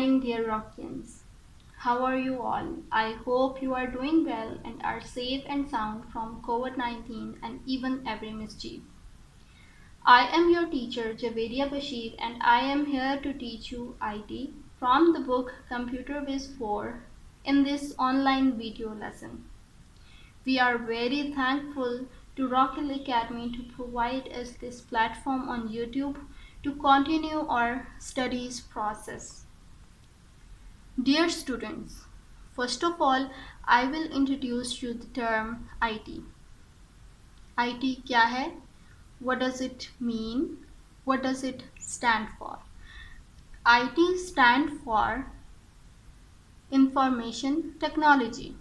morning, dear Rockians. How are you all? I hope you are doing well and are safe and sound from COVID-19 and even every mischief. I am your teacher, Javeria Bashir, and I am here to teach you IT from the book Computer Viz 4 in this online video lesson. We are very thankful to Rock Hill Academy to provide us this platform on YouTube to continue our studies process. Dear students, first of all, I will introduce you the term IT. IT क्या है? What does it mean? What does it stand for? IT stand for Information Technology.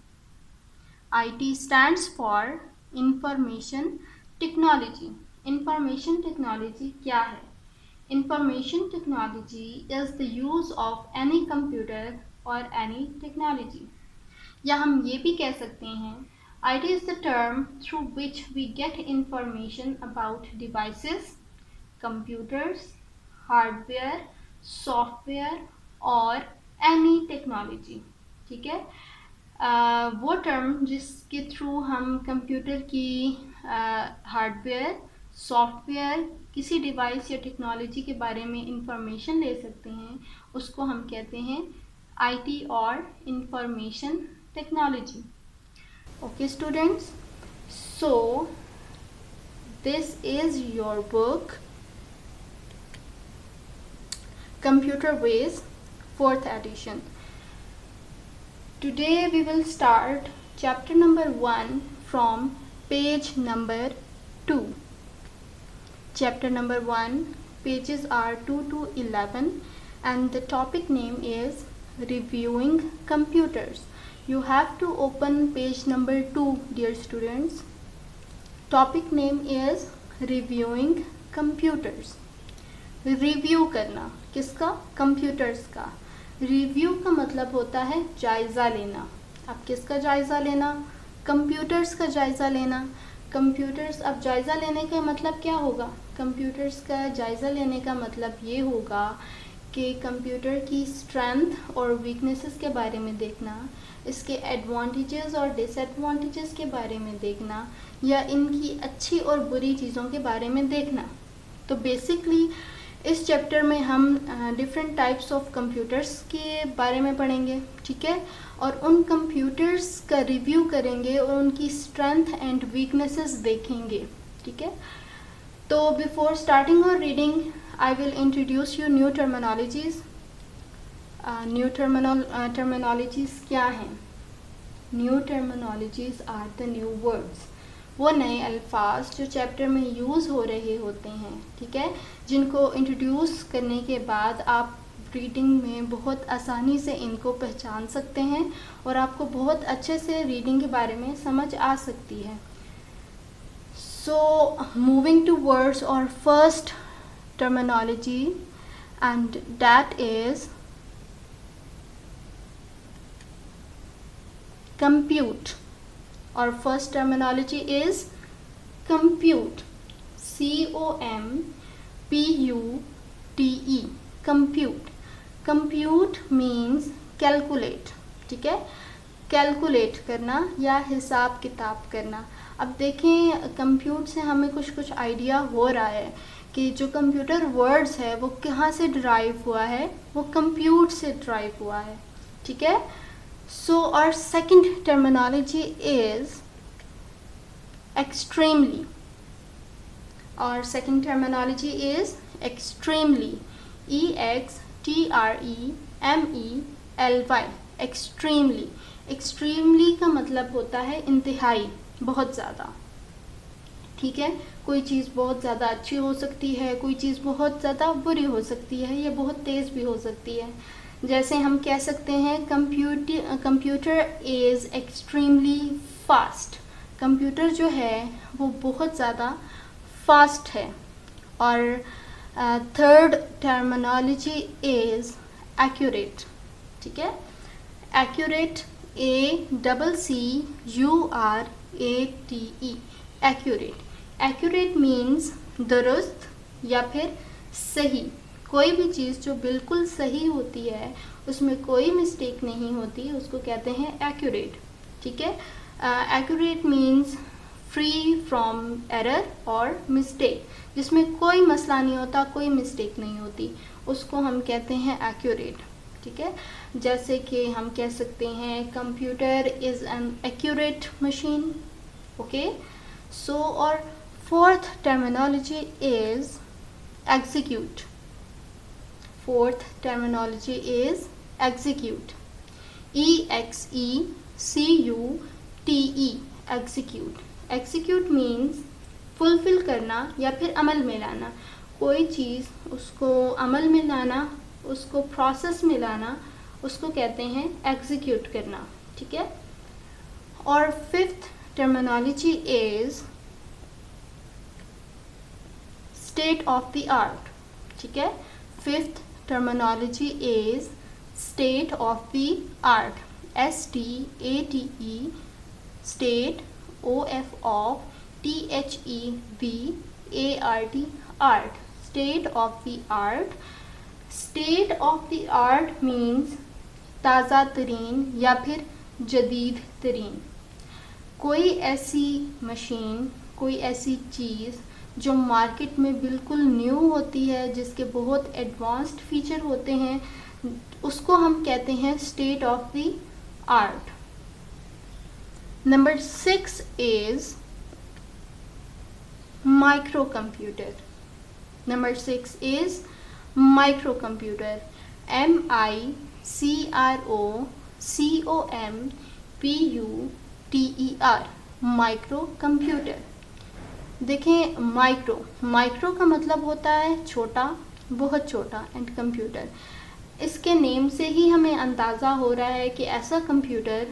IT stands for Information Technology. Information Technology क्या है? Information Technology is the use of any computer or any technology. या हम ये भी कह सकते हैं IT is the term through which we get information about devices, computers, hardware, software और any technology. ठीक है, वो टर्म जिसके थ्रू हम कंप्यूटर की हार्डवेयर, सॉफ्टवेयर, किसी डिवाइस या टेक्नोलॉजी के बारे में इंफॉर्मेशन ले सकते हैं, उसको हम कहते हैं आईटी और information technology. Okay students, so this is your book Computer Viz 4th edition. Today we will start chapter number 1 from page number 2. Chapter number 1 pages are 2 to 11 and the topic name is reviewing computers. You have to open page number 2, dear students. Topic name is reviewing computers. Review करना, किसका? Computers का. Review का मतलब होता है जायज़ा लेना. अब किसका जायज़ा लेना? कंप्यूटर्स का जायज़ा लेना. कंप्यूटर्स, अब जायज़ा लेने का मतलब क्या होगा? कंप्यूटर्स का जायज़ा लेने का मतलब ये होगा कि कंप्यूटर की स्ट्रेंथ और वीकनेसेस के बारे में देखना, इसके एडवांटेजेस और डिसएडवांटेजेस के बारे में देखना, या इनकी अच्छी और बुरी चीज़ों के बारे में देखना. तो बेसिकली इस चैप्टर में हम डिफरेंट टाइप्स ऑफ कंप्यूटर्स के बारे में पढ़ेंगे. ठीक है, और उन कंप्यूटर्स का रिव्यू करेंगे और उनकी स्ट्रेंथ एंड वीकनेसेस देखेंगे. ठीक है, तो बिफोर स्टार्टिंग और reading I will introduce you new terminologies. New terminologies क्या हैं? New terminologies are the new words, वो नए अल्फाज जो चैप्टर में यूज़ हो रहे होते हैं. ठीक है, जिनको इंट्रोड्यूस करने के बाद आप रीडिंग में बहुत आसानी से इनको पहचान सकते हैं और आपको बहुत अच्छे से रीडिंग के बारे में समझ आ सकती है. सो मूविंग टू वर्ड्स और first terminology and that is compute. Our first terminology is compute. C-O-M-P-U-T-E. Compute. Compute means calculate. ठीक है, कैलकुलेट करना या हिसाब किताब करना. अब देखें, कंप्यूट से हमें कुछ कुछ आइडिया हो रहा है कि जो कंप्यूटर वर्ड्स है वो कहाँ से ड्राइव हुआ है, वो कंप्यूट से ड्राइव हुआ है. ठीक है, so our second terminology is extremely. Our second terminology is extremely. E-X-T-R-E-M-E-L-Y. extremely. extremely का मतलब होता है इंतहाई, बहुत ज़्यादा. ठीक है, कोई चीज़ बहुत ज़्यादा अच्छी हो सकती है, कोई चीज़ बहुत ज़्यादा बुरी हो सकती है, या बहुत तेज़ भी हो सकती है. जैसे हम कह सकते हैं computer is extremely fast. Computer जो है वो बहुत ज़्यादा फास्ट है. और थर्ड टर्मिनोलॉजी इज़ एक्यूरेट. ठीक है, accurate, A-C-C-U-R-A-T-E. Accurate. Accurate means दुरुस्त या फिर सही. कोई भी चीज़ जो बिल्कुल सही होती है, उसमें कोई मिस्टेक नहीं होती, उसको कहते हैं एक्यूरेट। ठीक है, accurate means free from error और मिस्टेक, जिसमें कोई मसला नहीं होता, कोई मिस्टेक नहीं होती, उसको हम कहते हैं एक्यूरेट। ठीक है, जैसे कि हम कह सकते हैं computer is an accurate machine. Okay, so और fourth terminology is execute. Fourth terminology is execute. E-X-E-C-U-T-E, execute. Execute means fulfill करना या फिर अमल में लाना, कोई चीज़ उसको अमल में लाना, उसको प्रोसेस में लाना, उसको कहते हैं execute करना। ठीक है, और fifth terminology is state of the art. ठीक है, fifth terminology is state of the art. STATE, state, OF of, THEVART, art, state of the art. State of the art means ताज़ा तरीन या फिर जदीद तरीन, कोई ऐसी मशीन, कोई ऐसी चीज़ जो मार्केट में बिल्कुल न्यू होती है, जिसके बहुत एडवांस्ड फीचर होते हैं, उसको हम कहते हैं state of the art. Number 6 is micro computer. Number 6 is micro computer. MICROCOMPUTER, micro computer. देखें, माइक्रो का मतलब होता है छोटा, बहुत छोटा, एंड कंप्यूटर, इसके नेम से ही हमें अंदाज़ा हो रहा है कि ऐसा कंप्यूटर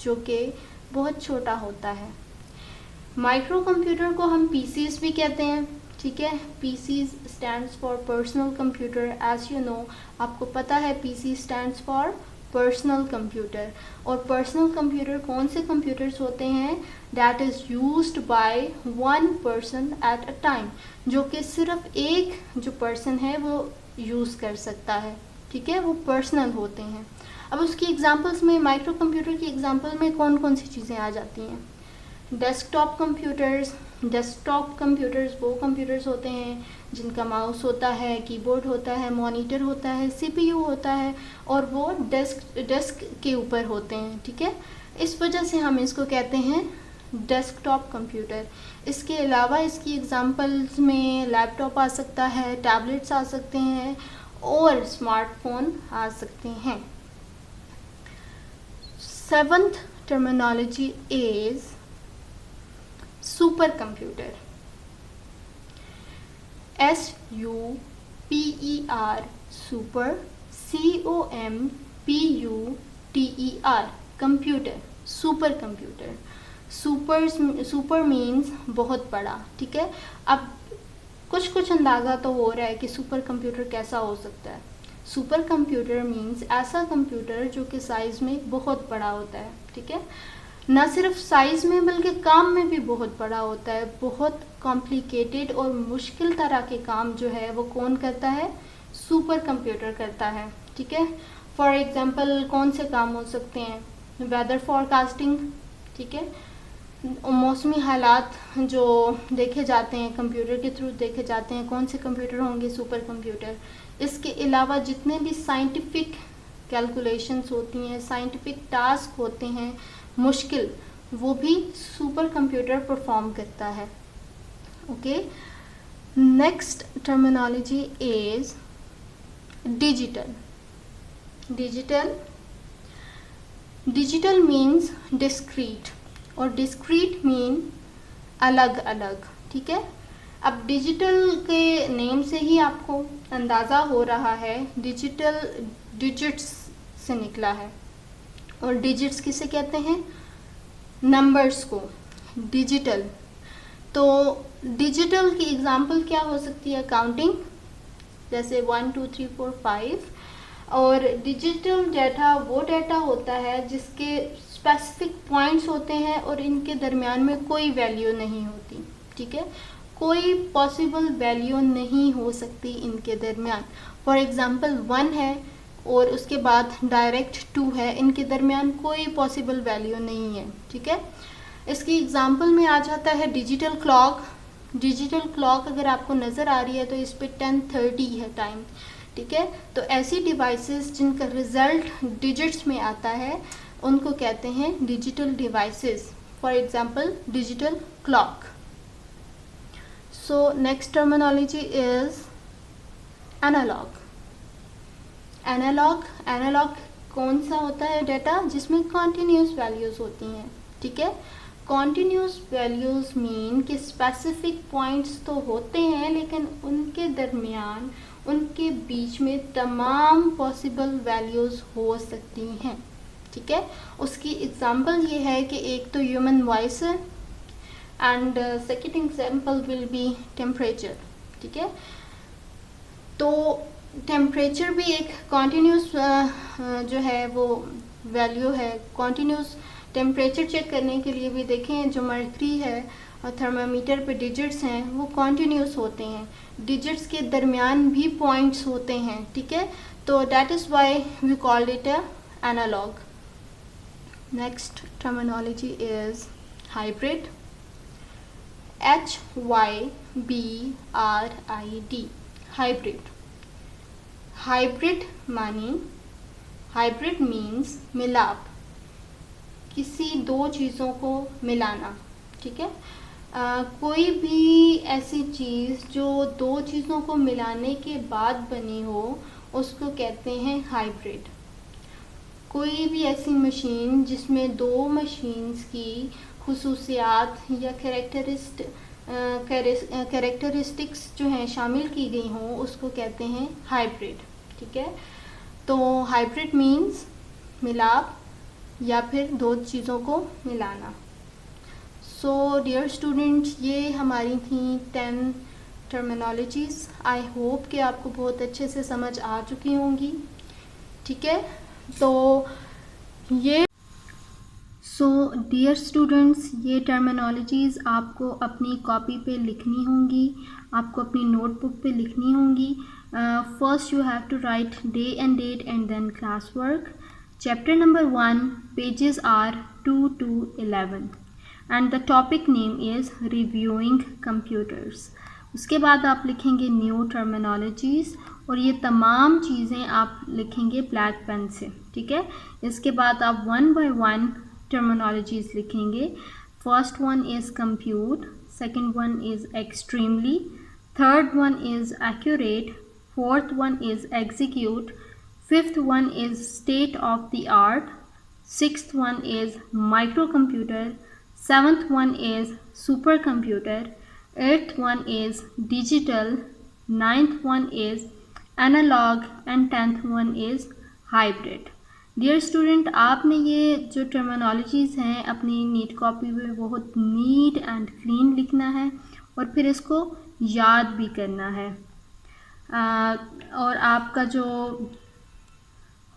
जो कि बहुत छोटा होता है। माइक्रो कंप्यूटर को हम पीसीज भी कहते हैं। ठीक है, PCs stands for personal computer, as you know, आपको पता है PC stands for personal computer. और पर्सनल कंप्यूटर कौन से कंप्यूटर्स होते हैं? That is used by one person at a time, जो कि सिर्फ एक जो पर्सन है वो यूज़ कर सकता है। ठीक है, वो पर्सनल होते हैं। अब उसकी एग्जांपल्स में, माइक्रो कंप्यूटर की एग्जांपल में कौन कौन सी चीज़ें आ जाती हैं? Desktop computers. डेस्कटॉप कंप्यूटर्स वो कंप्यूटर्स होते हैं जिनका माउस होता है, कीबोर्ड होता है, मॉनिटर होता है, सीपीयू होता है, और वो डेस्क के ऊपर होते हैं। ठीक है, इस वजह से हम इसको कहते हैं डेस्कटॉप कंप्यूटर। इसके अलावा इसकी एग्जांपल्स में लैपटॉप आ सकता है, टैबलेट्स आ सकते हैं, और स्मार्टफोन आ सकते हैं। 7th terminology is super computer. SUPER, super, COMPUTER, computer, super computer. Super means बहुत बड़ा। ठीक है, अब कुछ अंदाज़ा तो हो रहा है कि सुपर कंप्यूटर कैसा हो सकता है। सुपर कंप्यूटर मीन्स ऐसा कंप्यूटर जो कि साइज़ में बहुत बड़ा होता है। ठीक है, ना सिर्फ साइज़ में बल्कि काम में भी बहुत बड़ा होता है। बहुत कॉम्प्लिकेटेड और मुश्किल तरह के काम जो है वो कौन करता है? सुपर कंप्यूटर करता है। ठीक है, फॉर एग्जांपल कौन से काम हो सकते हैं? Weather forecasting. ठीक है, मौसमी हालात जो देखे जाते हैं कंप्यूटर के थ्रू देखे जाते हैं, कौन से कंप्यूटर होंगे? Super computer. इसके अलावा जितने भी साइंटिफिक कैलकुलेशंस होती हैं, साइंटिफिक टास्क होते हैं मुश्किल, वो भी सुपर कंप्यूटर परफॉर्म करता है। Okay, next terminology is digital. Digital means discrete, और डिस्क्रीट मीन अलग अलग। ठीक है, अब डिजिटल के नेम से ही आपको अंदाज़ा हो रहा है डिजिटल डिजिट्स से निकला है, और डिजिट्स किसे कहते हैं? नंबर्स को, डिजिटल। तो डिजिटल की एग्जांपल क्या हो सकती है? काउंटिंग, जैसे 1 2 3 4 5। और डिजिटल डाटा वो डाटा होता है जिसके स्पेसिफिक पॉइंट्स होते हैं और इनके दरमियान में कोई वैल्यू नहीं होती। ठीक है, कोई पॉसिबल वैल्यू नहीं हो सकती इनके दरमियान। फॉर एग्ज़ाम्पल 1 है और उसके बाद डायरेक्ट 2 है, इनके दरमियान कोई पॉसिबल वैल्यू नहीं है। ठीक है, इसकी एग्ज़ाम्पल में आ जाता है डिजिटल क्लॉक। डिजिटल क्लॉक अगर आपको नज़र आ रही है तो इस पर 10:30 है टाइम। ठीक है, तो ऐसी डिवाइसेस जिनका रिज़ल्ट डिजिट्स में आता है उनको कहते हैं digital devices. For example digital clock. So next terminology is analog. Analog कौन सा होता है डेटा जिसमें कॉन्टीन्यूस वैल्यूज़ होती हैं। ठीक है, कॉन्टीन्यूस वैल्यूज़ मीन कि स्पेसिफिक पॉइंट्स तो होते हैं लेकिन उनके दरमियान उनके बीच में तमाम पॉसिबल वैल्यूज़ हो सकती हैं। ठीक है, उसकी एग्ज़ाम्पल ये है कि एक तो ह्यूमन वॉइस है and second example will be temperature. ठीक है, तो टेम्परेचर भी एक कॉन्टीन्यूस जो है वो वैल्यू है। कॉन्टीन्यूस टेम्परेचर चेक करने के लिए भी देखें, जो मर्करी है और थर्मामीटर पे डिजिट्स हैं वो कॉन्टीन्यूस होते हैं, डिजिट्स के दरमियान भी पॉइंट्स होते हैं। ठीक है, तो that is why we called it a analog. Next terminology is hybrid. HYBRID hybrid. Hybrid means मिलाप, किसी दो चीज़ों को मिलाना। ठीक है, कोई भी ऐसी चीज़ जो दो चीज़ों को मिलाने के बाद बनी हो उसको कहते हैं हाइब्रिड। कोई भी ऐसी मशीन जिसमें दो मशीन्स की खुसूसियात या कैरेक्टरिस्टिक्स जो हैं शामिल की गई हों उसको कहते हैं हाइब्रिड। ठीक है, तो हाइब्रिड मीन्स मिलाप या फिर दो चीज़ों को मिलाना। सो डियर स्टूडेंट्स, ये हमारी थी 10 टर्मिनोलॉजीज़। आई होप कि आपको बहुत अच्छे से समझ आ चुकी होंगी। ठीक है, तो ये डियर स्टूडेंट्स, ये टर्मिनोलॉजीज़ आपको अपनी कॉपी पे लिखनी होंगी, आपको अपनी नोटबुक पे लिखनी होंगी। First you have to write day and date and then class work. Chapter number 1 pages are 2 to 11 and the topic name is reviewing computers. उसके बाद आप लिखेंगे न्यू टर्मिनोलॉजीज़ और ये तमाम चीज़ें आप लिखेंगे ब्लैक पेन से। ठीक है, इसके बाद आप 1 by 1 टर्मिनोलॉजीज़ लिखेंगे। First one is compute, second one is extremely, third one is accurate, fourth one is execute, fifth one is state of the art, sixth one is micro computer, seventh one is super computer, eighth one is digital, ninth one is analog and 10th one is hybrid. Dear student, आपने ये जो terminologies हैं अपनी NEET copy में बहुत neat and clean लिखना है और फिर इसको याद भी करना है। और आपका जो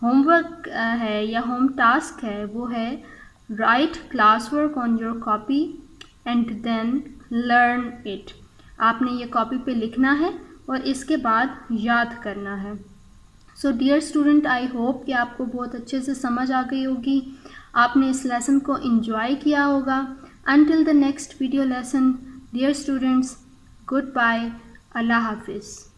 होमवर्क है या होम टास्क है वो है write class work on your copy and then learn it. आपने ये कॉपी पे लिखना है और इसके बाद याद करना है। So dear student, I hope कि आपको बहुत अच्छे से समझ आ गई होगी, आपने इस लेसन को एंजॉय किया होगा। Until the next video lesson dear students, goodbye, अल्लाह हाफिज़।